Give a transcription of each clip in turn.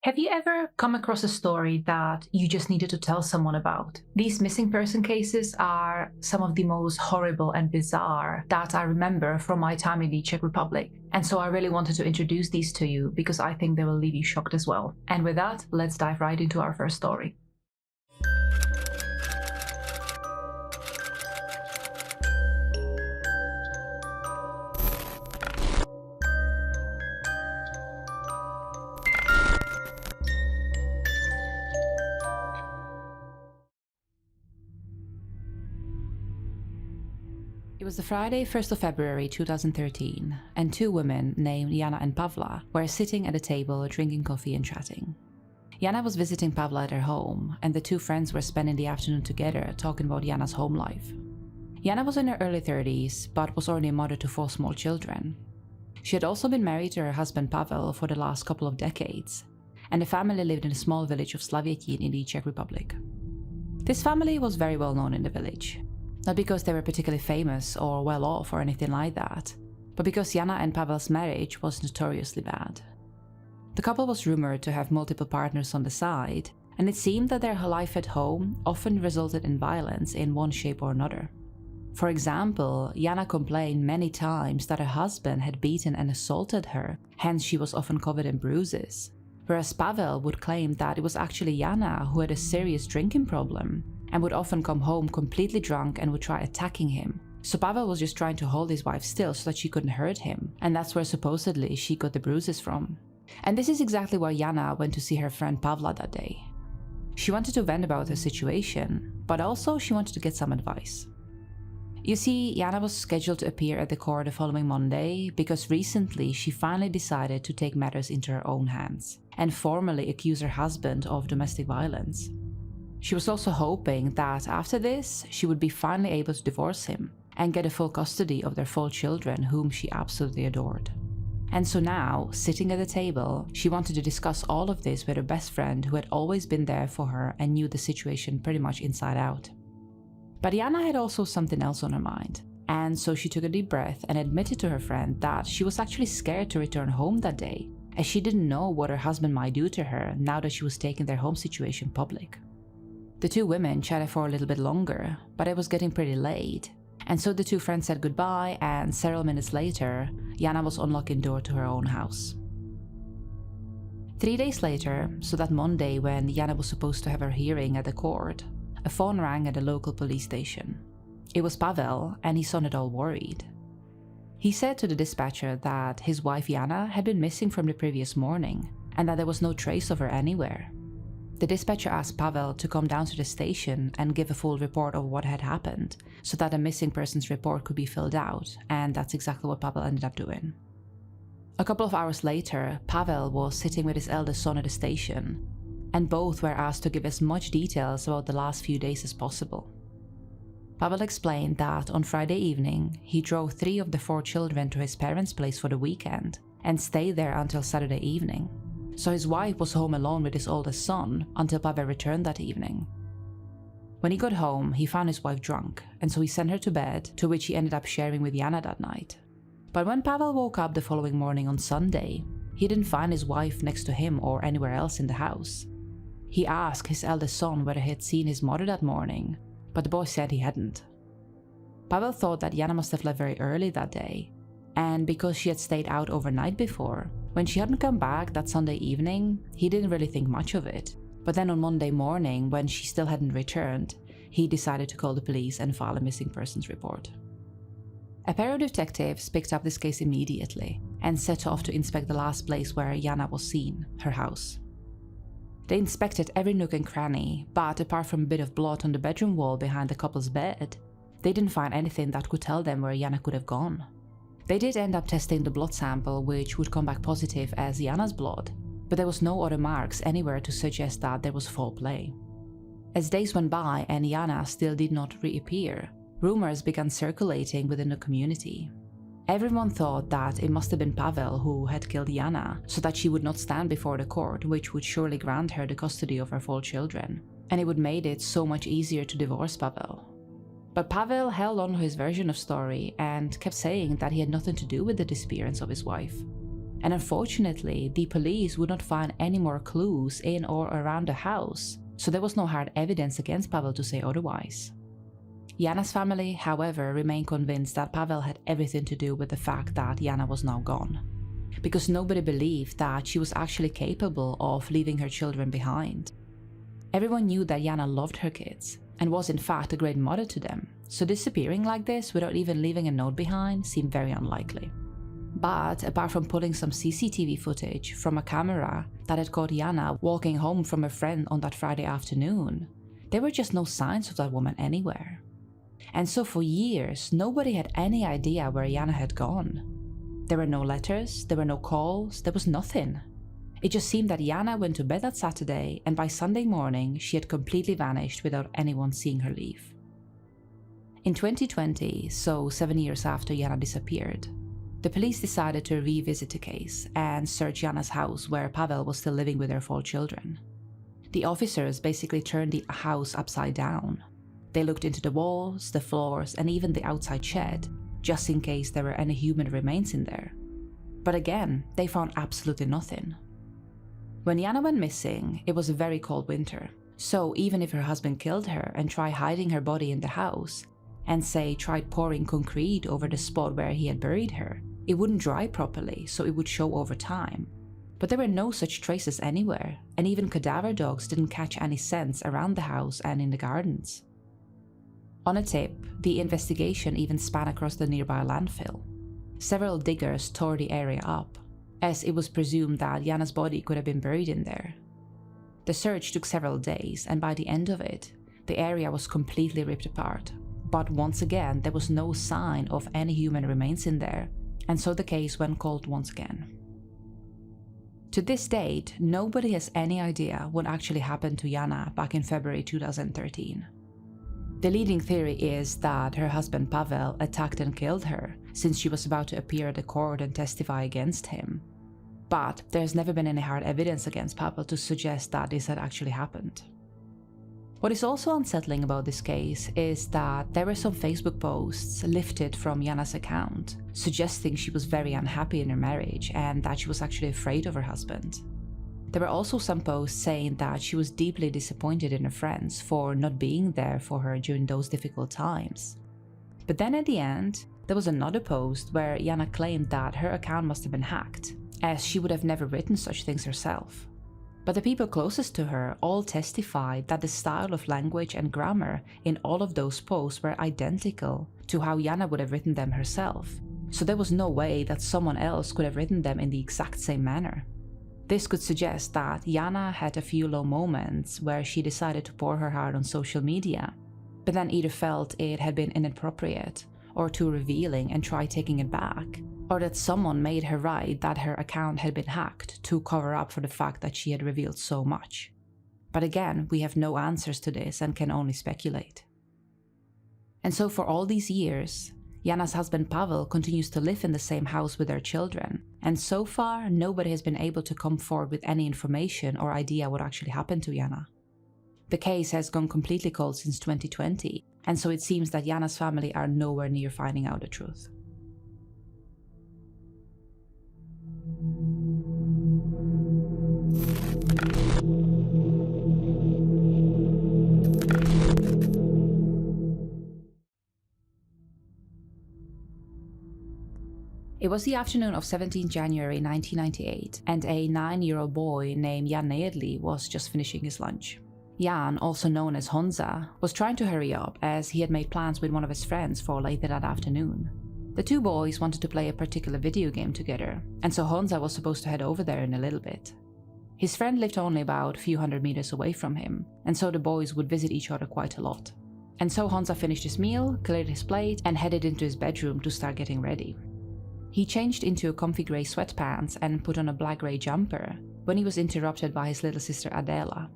Have you ever come across a story that you just needed to tell someone about? These missing person cases are some of the most horrible and bizarre that I remember from my time in the Czech Republic. And so I really wanted to introduce these to you because I think they will leave you shocked as well. And with that, let's dive right into our first story. It was the Friday, 1st of February 2013, and two women named Jana and Pavla were sitting at a table drinking coffee and chatting. Jana was visiting Pavla at her home, and the two friends were spending the afternoon together talking about Jana's home life. Jana was in her early 30s, but was already a mother to 4 small children. She had also been married to her husband Pavel for the last couple of decades, and the family lived in a small village of Slavětín in the Czech Republic. This family was very well known in the village. Not because they were particularly famous or well off or anything like that, but because Jana and Pavel's marriage was notoriously bad. The couple was rumored to have multiple partners on the side, and it seemed that their life at home often resulted in violence in one shape or another. For example, Jana complained many times that her husband had beaten and assaulted her, hence she was often covered in bruises. Whereas Pavel would claim that it was actually Jana who had a serious drinking problem, and would often come home completely drunk and would try attacking him. So Pavel was just trying to hold his wife still so that she couldn't hurt him, and that's where supposedly she got the bruises from. And this is exactly why Jana went to see her friend Pavla that day. She wanted to vent about her situation, but also she wanted to get some advice. You see, Jana was scheduled to appear at the court the following Monday because recently she finally decided to take matters into her own hands and formally accuse her husband of domestic violence. She was also hoping that after this, she would be finally able to divorce him and get a full custody of their 4 children whom she absolutely adored. And so now, sitting at the table, she wanted to discuss all of this with her best friend who had always been there for her and knew the situation pretty much inside out. But Jana had also something else on her mind, and so she took a deep breath and admitted to her friend that she was actually scared to return home that day, as she didn't know what her husband might do to her now that she was taking their home situation public. The two women chatted for a little bit longer, but it was getting pretty late, and so the two friends said goodbye, and several minutes later, Jana was unlocking the door to her own house. 3 days later, so that Monday when Jana was supposed to have her hearing at the court, a phone rang at the local police station. It was Pavel, and he sounded all worried. He said to the dispatcher that his wife Jana had been missing from the previous morning, and that there was no trace of her anywhere. The dispatcher asked Pavel to come down to the station and give a full report of what had happened, so that a missing persons report could be filled out, and that's exactly what Pavel ended up doing. A couple of hours later, Pavel was sitting with his eldest son at the station, and both were asked to give as much details about the last few days as possible. Pavel explained that on Friday evening, he drove 3 of the 4 children to his parents' place for the weekend and stayed there until Saturday evening. So his wife was home alone with his oldest son until Pavel returned that evening. When he got home, he found his wife drunk, and so he sent her to bed, to which he ended up sharing with Jana that night. But when Pavel woke up the following morning on Sunday, he didn't find his wife next to him or anywhere else in the house. He asked his eldest son whether he had seen his mother that morning, but the boy said he hadn't. Pavel thought that Jana must have left very early that day, and because she had stayed out overnight before, when she hadn't come back that Sunday evening, he didn't really think much of it. But then on Monday morning, when she still hadn't returned, he decided to call the police and file a missing persons report. A pair of detectives picked up this case immediately and set off to inspect the last place where Jana was seen, her house. They inspected every nook and cranny, but apart from a bit of blood on the bedroom wall behind the couple's bed, they didn't find anything that could tell them where Jana could have gone. They did end up testing the blood sample, which would come back positive as Jana's blood, but there was no other marks anywhere to suggest that there was foul play. As days went by and Jana still did not reappear, rumors began circulating within the community. Everyone thought that it must have been Pavel who had killed Jana, so that she would not stand before the court, which would surely grant her the custody of her 4 children, and it would make it so much easier to divorce Pavel. But Pavel held on to his version of story and kept saying that he had nothing to do with the disappearance of his wife. and unfortunately, the police would not find any more clues in or around the house, so there was no hard evidence against Pavel to say otherwise. Jana's family, however, remained convinced that Pavel had everything to do with the fact that Jana was now gone, because nobody believed that she was actually capable of leaving her children behind. Everyone knew that Jana loved her kids, and was in fact a great mother to them, so disappearing like this without even leaving a note behind seemed very unlikely. But apart from pulling some CCTV footage from a camera that had caught Jana walking home from a friend on that Friday afternoon, there were just no signs of that woman anywhere. And so for years, nobody had any idea where Jana had gone. There were no letters, there were no calls, there was nothing. It just seemed that Jana went to bed that Saturday, and by Sunday morning she had completely vanished without anyone seeing her leave. In 2020, so 7 years after Jana disappeared, the police decided to revisit the case and search Jana's house where Pavel was still living with their 4 children. The officers basically turned the house upside down. They looked into the walls, the floors, and even the outside shed, just in case there were any human remains in there. But again, they found absolutely nothing. When Jana went missing, it was a very cold winter, so even if her husband killed her and tried hiding her body in the house, and tried pouring concrete over the spot where he had buried her, it wouldn't dry properly, so it would show over time. But there were no such traces anywhere, and even cadaver dogs didn't catch any scents around the house and in the gardens. On a tip, the investigation even span across the nearby landfill. Several diggers tore the area up, as it was presumed that Jana's body could have been buried in there. The search took several days, and by the end of it, the area was completely ripped apart. But once again, there was no sign of any human remains in there, and so the case went cold once again. To this date, nobody has any idea what actually happened to Jana back in February 2013. The leading theory is that her husband Pavel attacked and killed her, since she was about to appear at the court and testify against him. But there's never been any hard evidence against Pavel to suggest that this had actually happened. What is also unsettling about this case is that there were some Facebook posts lifted from Jana's account, suggesting she was very unhappy in her marriage and that she was actually afraid of her husband. There were also some posts saying that she was deeply disappointed in her friends for not being there for her during those difficult times. But then at the end, there was another post where Jana claimed that her account must have been hacked, as she would have never written such things herself. But the people closest to her all testified that the style of language and grammar in all of those posts were identical to how Jana would have written them herself, so there was no way that someone else could have written them in the exact same manner. This could suggest that Jana had a few low moments where she decided to pour her heart on social media, but then either felt it had been inappropriate or too revealing and tried taking it back, or that someone made her write that her account had been hacked to cover up for the fact that she had revealed so much. But again, we have no answers to this and can only speculate. And so for all these years, Jana's husband Pavel continues to live in the same house with their children, and so far nobody has been able to come forward with any information or idea what actually happened to Jana. The case has gone completely cold since 2020, and so it seems that Jana's family are nowhere near finding out the truth. It was the afternoon of 17 January 1998, and a 9-year-old boy named Nejedly was just finishing his lunch. Jan, also known as Honza, was trying to hurry up as he had made plans with one of his friends for later that afternoon. The two boys wanted to play a particular video game together, and so Honza was supposed to head over there in a little bit. His friend lived only about a few hundred meters away from him, and so the boys would visit each other quite a lot. And so Honza finished his meal, cleared his plate, and headed into his bedroom to start getting ready. He changed into a comfy grey sweatpants and put on a black-grey jumper when he was interrupted by his little sister Adela.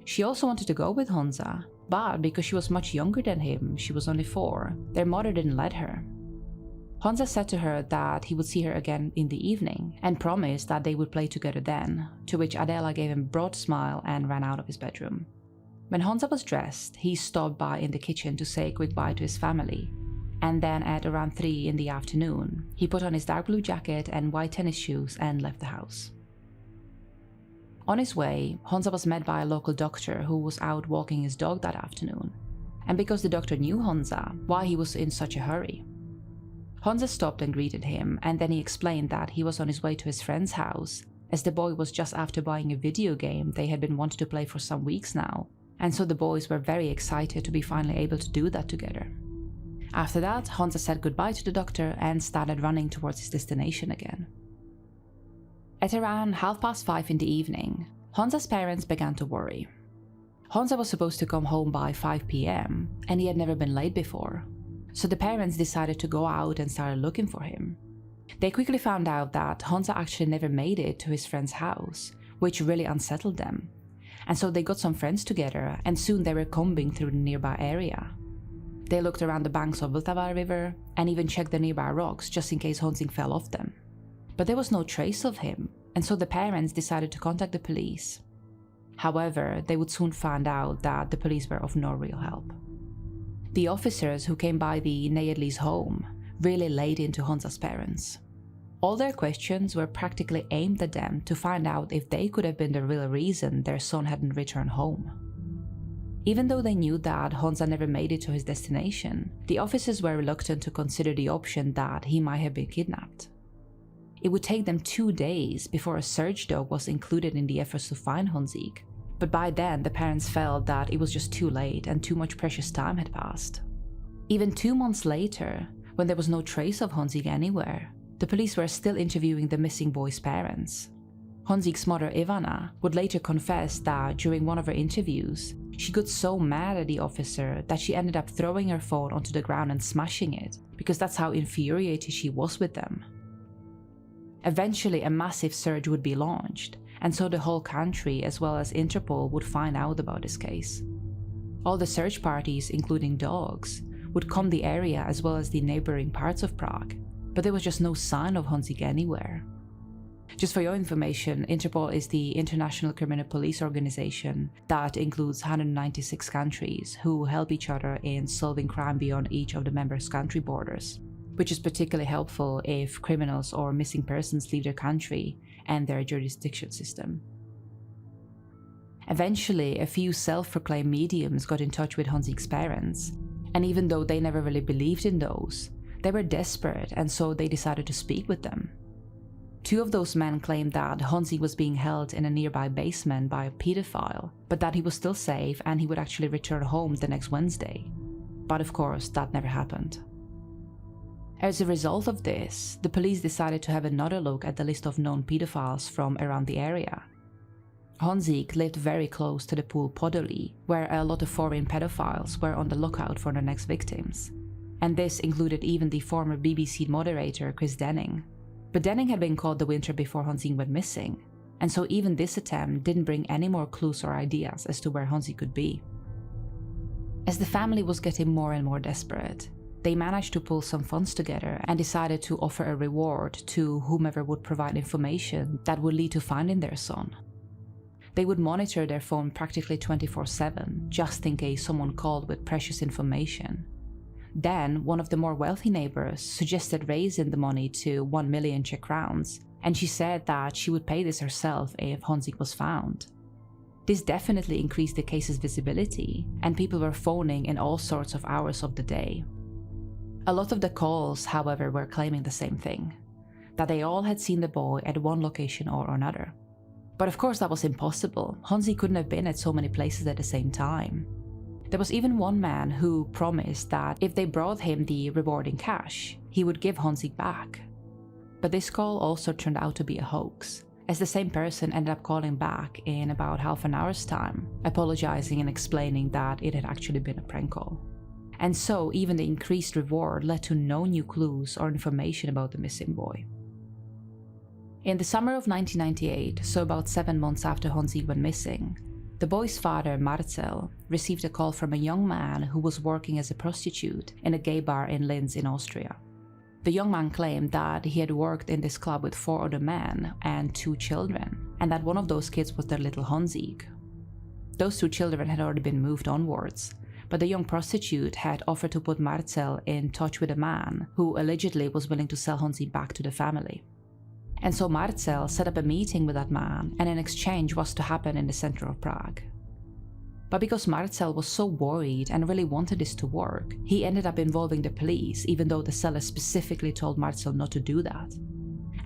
She also wanted to go with Honza, but because she was much younger than him, she was only 4, their mother didn't let her. Honza said to her that he would see her again in the evening and promised that they would play together then, to which Adela gave him a broad smile and ran out of his bedroom. When Honza was dressed, he stopped by in the kitchen to say a quick bye to his family, and then at around 3 in the afternoon, he put on his dark blue jacket and white tennis shoes and left the house. On his way, Honza was met by a local doctor who was out walking his dog that afternoon, and because the doctor knew Honza, why he was in such a hurry. Honza stopped and greeted him, and then he explained that he was on his way to his friend's house, as the boy was just after buying a video game they had been wanting to play for some weeks now, and so the boys were very excited to be finally able to do that together. After that, Honza said goodbye to the doctor and started running towards his destination again. At around 5:30 in the evening, Honza's parents began to worry. Honza was supposed to come home by 5 p.m, and he had never been late before, so the parents decided to go out and started looking for him. They quickly found out that Honza actually never made it to his friend's house, which really unsettled them, and so they got some friends together and soon they were combing through the nearby area. They looked around the banks of Vltava River and even checked the nearby rocks just in case Honzik fell off them. But there was no trace of him, and so the parents decided to contact the police. However, they would soon find out that the police were of no real help. The officers who came by the Nejedly's home really laid into Honza's parents. All their questions were practically aimed at them to find out if they could have been the real reason their son hadn't returned home. Even though they knew that Honza never made it to his destination, the officers were reluctant to consider the option that he might have been kidnapped. It would take them 2 days before a search dog was included in the efforts to find Honzik, but by then the parents felt that it was just too late and too much precious time had passed. Even 2 months later, when there was no trace of Honzik anywhere, the police were still interviewing the missing boy's parents. Honzik's mother Ivana would later confess that during one of her interviews, she got so mad at the officer that she ended up throwing her phone onto the ground and smashing it, because that's how infuriated she was with them. Eventually, a massive search would be launched, and so the whole country as well as Interpol would find out about this case. All the search parties, including dogs, would comb the area as well as the neighboring parts of Prague, but there was just no sign of Honzik anywhere. Just for your information, Interpol is the International Criminal Police Organization that includes 196 countries who help each other in solving crime beyond each of the members' country borders, which is particularly helpful if criminals or missing persons leave their country and their jurisdiction system. Eventually, a few self-proclaimed mediums got in touch with Honzik's parents, and even though they never really believed in those, they were desperate and so they decided to speak with them. 2 of those men claimed that Honzik was being held in a nearby basement by a pedophile, but that he was still safe and he would actually return home the next Wednesday. But of course, that never happened. As a result of this, the police decided to have another look at the list of known pedophiles from around the area. Honzik lived very close to the pool Podoli, where a lot of foreign pedophiles were on the lookout for their next victims. And this included even the former BBC moderator Chris Denning. But Denning had been caught the winter before Honzik went missing, and so even this attempt didn't bring any more clues or ideas as to where Honzik could be. As the family was getting more and more desperate, they managed to pull some funds together and decided to offer a reward to whomever would provide information that would lead to finding their son. They would monitor their phone practically 24/7, just in case someone called with precious information. Then, one of the more wealthy neighbors suggested raising the money to 1 million Czech crowns, and she said that she would pay this herself if Honzik was found. This definitely increased the case's visibility, and people were phoning in all sorts of hours of the day. A lot of the calls, however, were claiming the same thing, that they all had seen the boy at one location or another. But of course that was impossible. Honzik couldn't have been at so many places at the same time. There was even one man who promised that if they brought him the reward in cash, he would give Honzik back. But this call also turned out to be a hoax, as the same person ended up calling back in about half an hour's time, apologizing and explaining that it had actually been a prank call. And so even the increased reward led to no new clues or information about the missing boy. In the summer of 1998, so about 7 months after Honzik went missing, the boy's father, Marcel, received a call from a young man who was working as a prostitute in a gay bar in Linz in Austria. The young man claimed that he had worked in this club with 4 other men and 2 children, and that one of those kids was their little Honzik. Those 2 children had already been moved onwards, but the young prostitute had offered to put Marcel in touch with a man who allegedly was willing to sell Honzik back to the family. And so Marcel set up a meeting with that man, and an exchange was to happen in the center of Prague. But because Marcel was so worried and really wanted this to work, he ended up involving the police, even though the seller specifically told Marcel not to do that.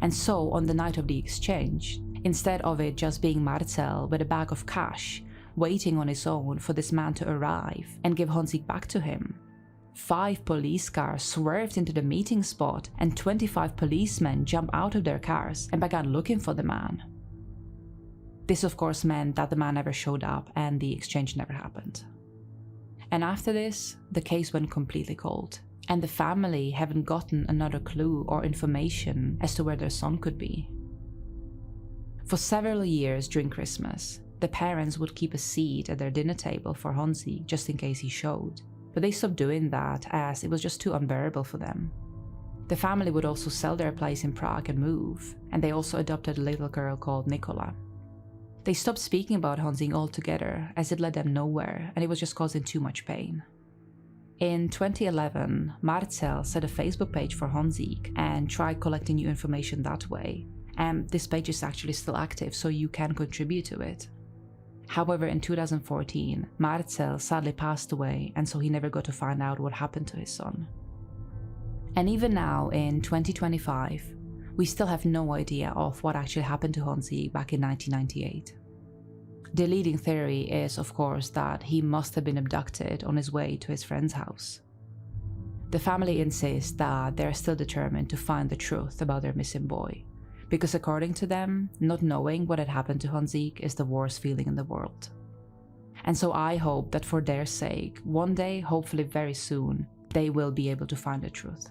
And so, on the night of the exchange, instead of it just being Marcel with a bag of cash, waiting on his own for this man to arrive and give Honzik back to him, 5 police cars swerved into the meeting spot and 25 policemen jumped out of their cars and began looking for the man. This of course meant that the man never showed up and the exchange never happened. And after this, the case went completely cold, and the family haven't gotten another clue or information as to where their son could be. For several years during Christmas, the parents would keep a seat at their dinner table for Honzik just in case he showed, but they stopped doing that as it was just too unbearable for them. The family would also sell their place in Prague and move, and they also adopted a little girl called Nikola. They stopped speaking about Honzik altogether as it led them nowhere and it was just causing too much pain. In 2011, Marcel set a Facebook page for Honzik and tried collecting new information that way, and this page is actually still active, so you can contribute to it. However, in 2014, Marcel sadly passed away, and so he never got to find out what happened to his son. And even now, in 2025, we still have no idea of what actually happened to Honzik back in 1998. The leading theory is, of course, that he must have been abducted on his way to his friend's house. The family insists that they're still determined to find the truth about their missing boy, because according to them, not knowing what had happened to Honzik is the worst feeling in the world. And so I hope that for their sake, one day, hopefully very soon, they will be able to find the truth.